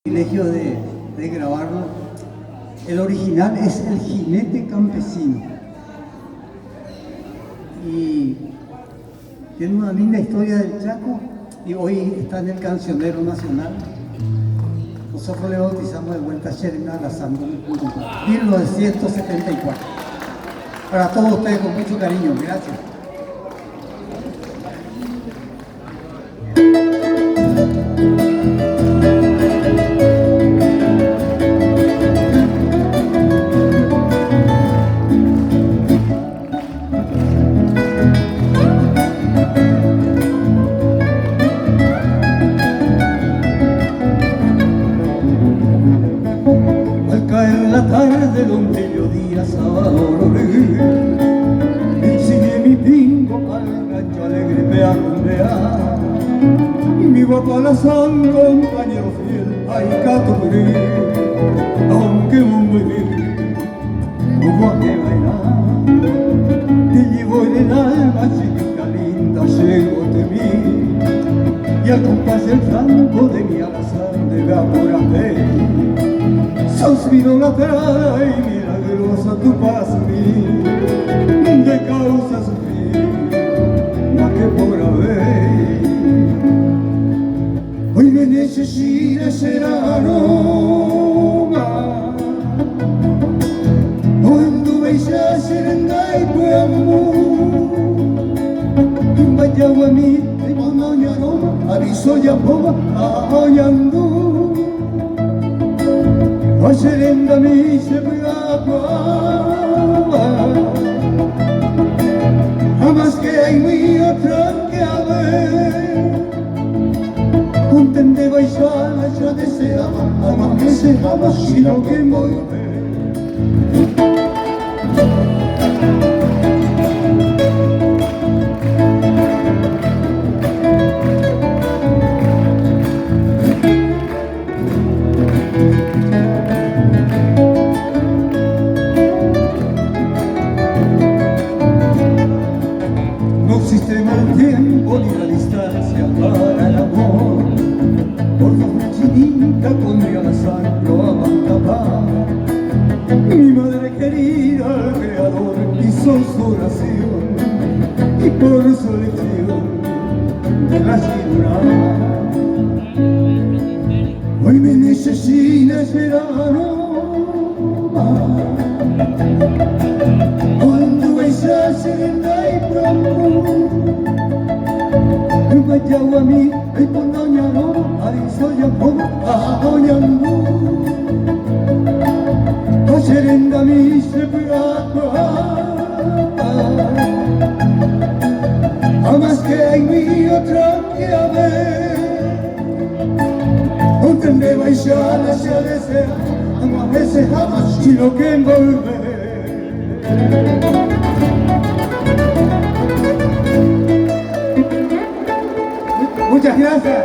Privilegio de grabarlo. El original es El Jinete Campesino y tiene una linda historia del Chaco y hoy está en el Cancionero Nacional. Nosotros le bautizamos de vuelta a Sherina la Santa 1974. Para todos ustedes con mucho cariño, gracias. Al caer la tarde donde yo día sábado enseñé mi pingo al rancho alegre peambea. Mi guapalazán, compañero fiel, ay caturí, aunque muy bien, como a que bailar, te llevo en el alma, chiquita linda, llego de mí, y al compás del flanco de mi alazán de Gapurate, suspiro lateral y milagrosa tu paz de causa sufrir, la que por haber. Hoy me necesita ser aroma, cuando veis a serenda y puedo, vaya a mí, de monoña aroma, aviso ya boba, apoyando. A serenda mi se pegaba, jamás que hay mi otra que a ver. Contente baixala ya deseaba, jamás que se jamás sino que volver. No existe mal tiempo ni la distancia para el amor. Por una chinita con mi alazán lo abandonaba. Mi madre querida al creador hizo su oración y por su elección de la figura. Hoy me necesita ser aroma, cuando veis a serenda y pronto, vaya a mí, y con doña Roma, arizo ya como apoyando. A serenda mi se pegaba, jamás que hay mi otra que a ver. Contende baixala ya desea, a veces jamás sino que envolver. Muchas gracias.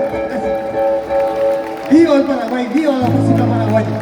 Viva el Paraguay, viva la música paraguaya.